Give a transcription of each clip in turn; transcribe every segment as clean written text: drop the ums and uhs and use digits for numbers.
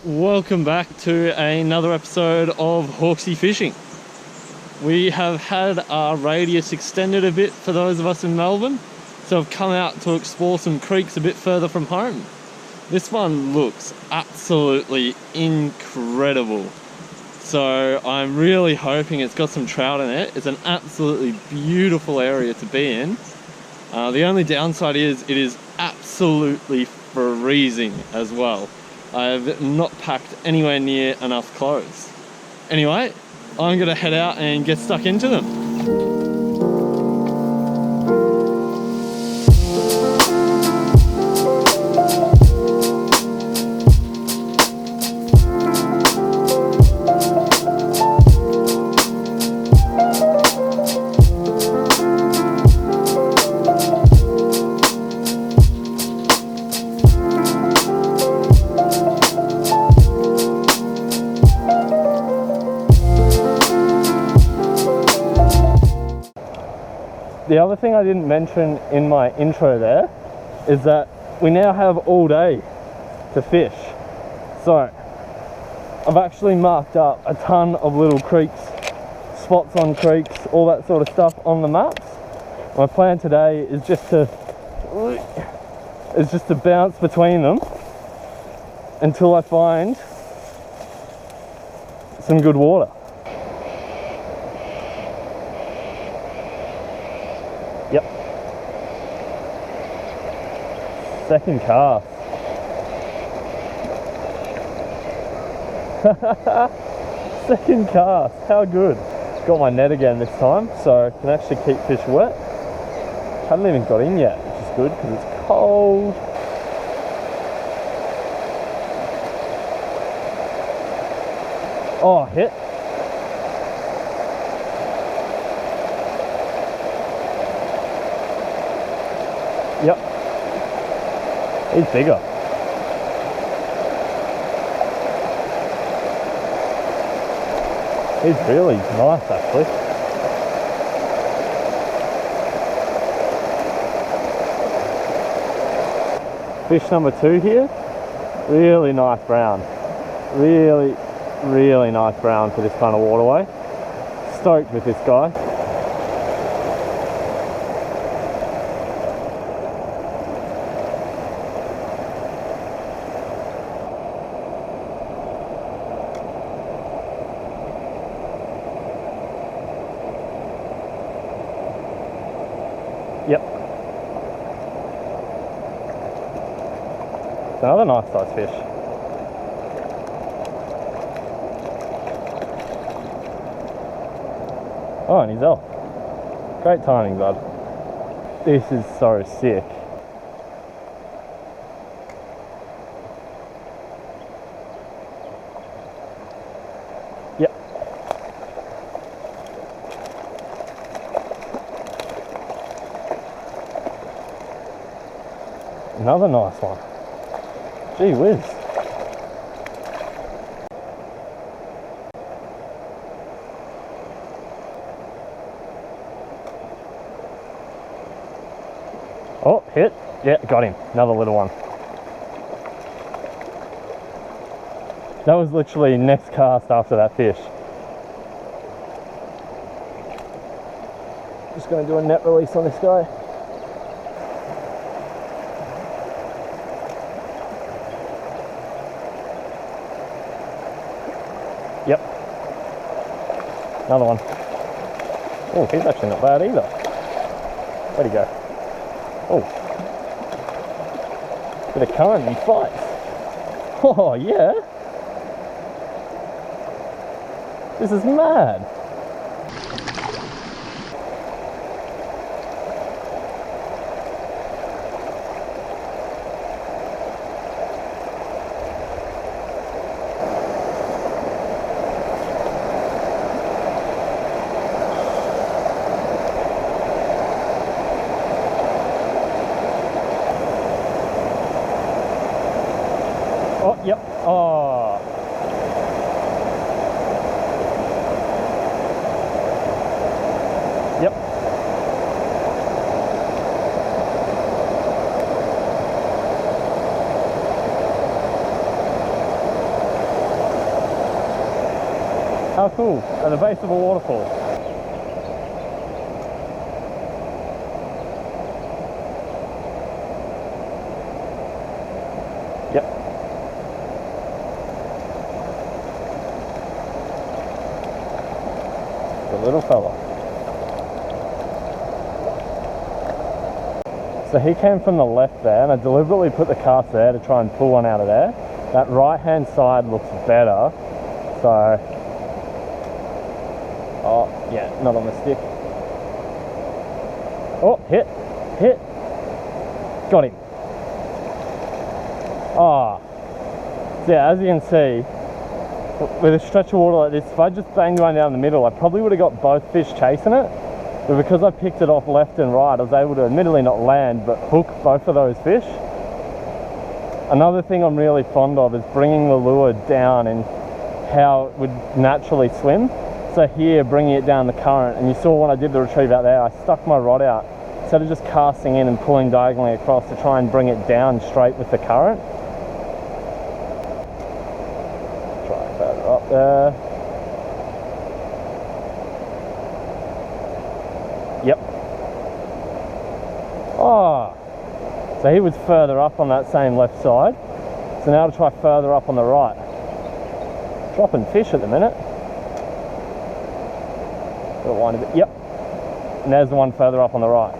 Welcome back to another episode of Hawksy Fishing. We have had our radius extended a bit for those of us in Melbourne, so I've come out to explore some creeks a bit further from home. This one looks absolutely incredible, so I'm really hoping it's got some trout in it. It's an absolutely beautiful area to be in. The only downside is it is absolutely freezing as well. I've not packed anywhere near enough clothes. Anyway, I'm gonna head out and get stuck into them. The other thing I didn't mention in my intro there is that we now have all day to fish. So I've actually marked up a ton of little creeks, spots on creeks, all that sort of stuff on the maps. My plan today is just to bounce between them until I find some good water. Yep. Second cast. Second cast. How good. Got my net again this time, so I can actually keep fish wet. Haven't even got in yet, which is good because it's cold. Oh, hit. Yep. He's bigger. He's really nice actually. Fish number 2 here. Really nice brown. Really nice brown for this kind of waterway. Stoked with this guy. Yep. It's another nice size fish. Oh, and he's off. Great timing, bud. This is so sick. Yep. Another nice one. Gee whiz. Oh, hit. Yeah, got him. Another little one. That was literally next cast after that fish. Just going to do a net release on this guy. Yep. Another one. Oh, he's actually not bad either. Where'd he go? Oh. Bit of current and he fights. Oh, yeah. This is mad. Oh, yep. Oh. Yep. How cool, at the base of a waterfall. Yep. The little fella. So he came from the left there, and I deliberately put the cast there to try and pull one out of there. That right hand side looks better, so... Oh, yeah, not on the stick. Oh, hit, hit. Got him. Ah. So yeah, as you can see, with a stretch of water like this, if I just banged one down the middle, I probably would have got both fish chasing it. But because I picked it off left and right, I was able to admittedly not land, but hook both of those fish. Another thing I'm really fond of is bringing the lure down and how it would naturally swim. So here, bringing it down the current, and you saw when I did the retrieve out there, I stuck my rod out instead of just casting in and pulling diagonally across to try and bring it down straight with the current. Try further up there. Yep. Oh, so he was further up on that same left side. So now to try further up on the right. Dropping fish at the minute. Gotta wind a bit. Yep. And there's the one further up on the right.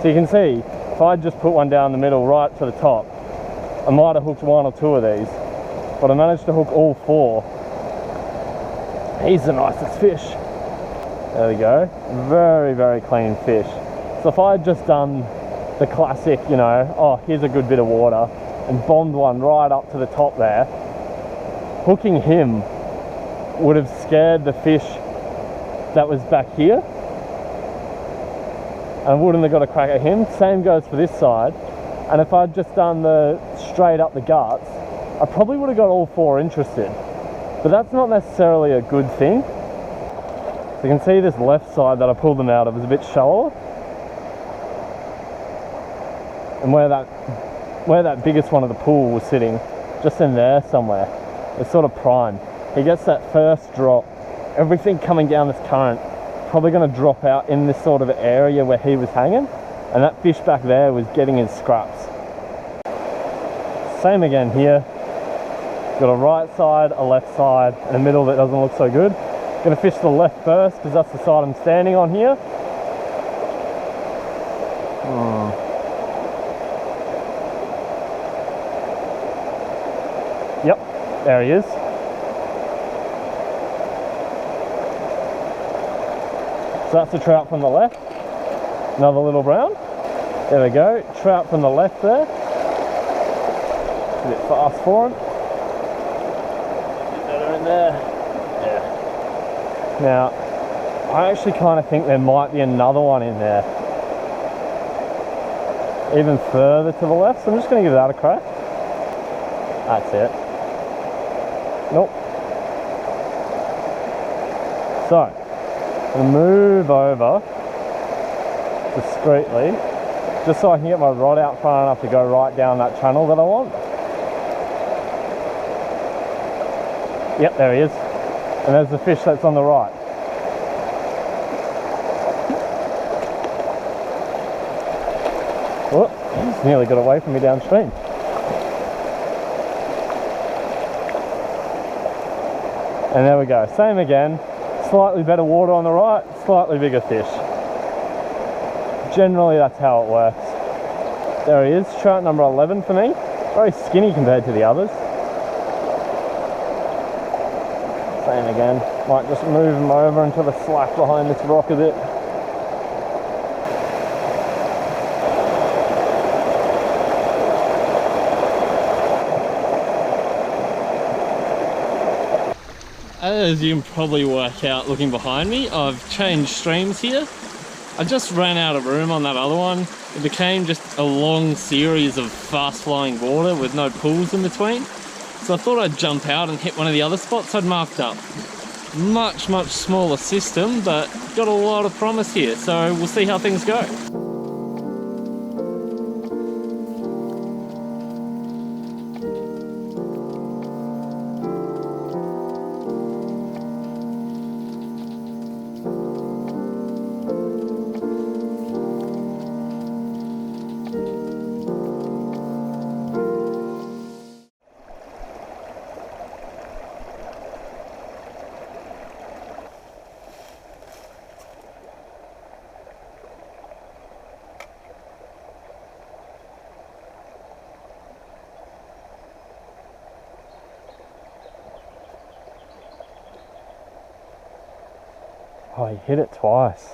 So you can see, if I just put one down the middle right to the top, I might have hooked one or two of these, but I managed to hook all four. He's the nicest fish. There we go. Very, very clean fish. So if I had just done the classic, you know, oh, here's a good bit of water, and bombed one right up to the top there, hooking him would have scared the fish that was back here, and I wouldn't have got a crack at him. Same goes for this side. And if I'd just done the straight up the guts, I probably would have got all four interested. But that's not necessarily a good thing. So you can see this left side that I pulled them out of is a bit shallower. And where that biggest one of the pool was sitting, just in there somewhere, it's sort of prime. He gets that first drop, everything coming down this current, probably going to drop out in this sort of area where he was hanging, and that fish back there was getting his scraps. Same again here. Got a right side, a left side, and a middle that doesn't look so good. Going to fish the left first because that's the side I'm standing on here. Yep, there he is. So that's a trout from the left. Another little brown. There we go. Trout from the left there. A bit fast for him. Get better in there. Yeah. Now, I actually kind of think there might be another one in there. Even further to the left. So I'm just going to give that a crack. That's it. Nope. So, I'll move over discreetly, just so I can get my rod out far enough to go right down that channel that I want. Yep, there he is. And there's the fish that's on the right. Oh, he's nearly got away from me downstream. And there we go, same again. Slightly better water on the right, slightly bigger fish. Generally that's how it works. There he is, trout number 11 for me. Very skinny compared to the others. Same again. Might just move him over into the slack behind this rock a bit. As you can probably work out looking behind me, I've changed streams here. I just ran out of room on that other one. It became just a long series of fast flowing water with no pools in between. So I thought I'd jump out and hit one of the other spots I'd marked up. Much smaller system, but got a lot of promise here, so we'll see how things go. Oh, he hit it twice.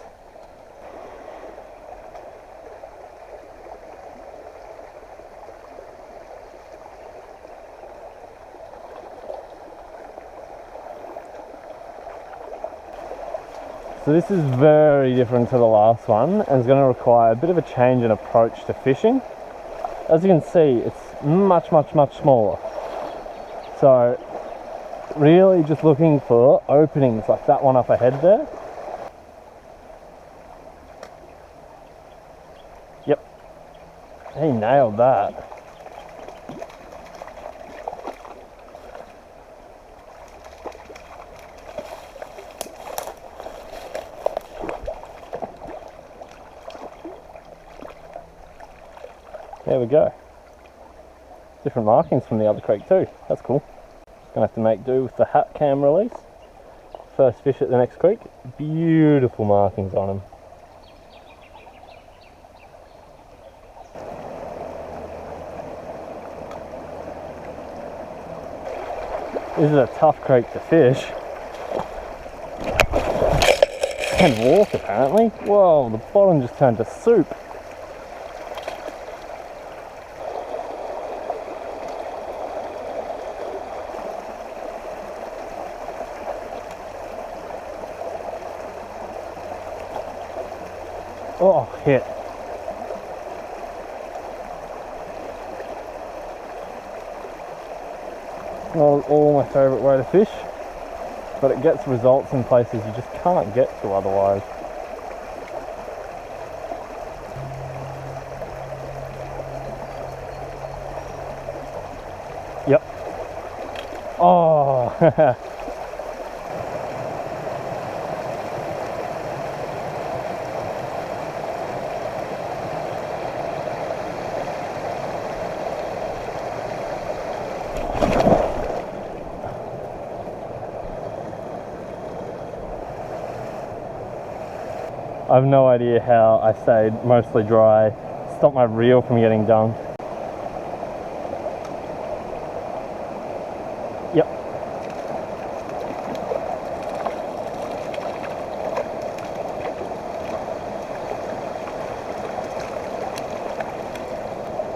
So this is very different to the last one and is going to require a bit of a change in approach to fishing. As you can see, it's much smaller. So really just looking for openings like that one up ahead there. Yep, he nailed that. There we go. Different markings from the other creek too. That's cool. Gonna have to make do with the hat cam release. First fish at the next creek. Beautiful markings on them. This is a tough creek to fish. And walk apparently. Whoa, the bottom just turned to soup. Oh, hit. Not all my favourite way to fish, but it gets results in places you just can't get to otherwise. Yep. Oh, I have no idea how I stayed mostly dry, stopped my reel from getting dunked. Yep.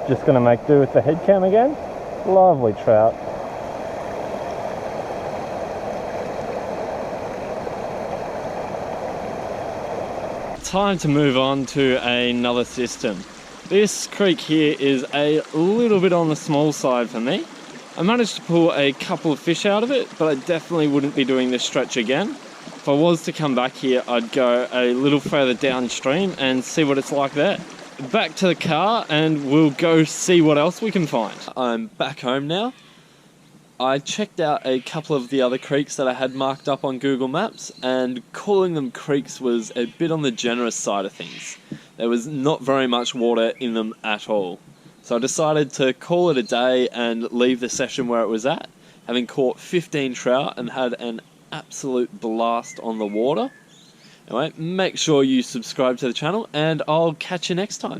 Just gonna make do with the head cam again. Lovely trout. Time to move on to another system. This creek here is a little bit on the small side for me. I managed to pull a couple of fish out of it, but I definitely wouldn't be doing this stretch again. If I was to come back here, I'd go a little further downstream and see what it's like there. Back to the car and we'll go see what else we can find. I'm back home now. I checked out a couple of the other creeks that I had marked up on Google Maps, and calling them creeks was a bit on the generous side of things. There was not very much water in them at all. So I decided to call it a day and leave the session where it was at, having caught 15 trout and had an absolute blast on the water. Anyway, make sure you subscribe to the channel and I'll catch you next time.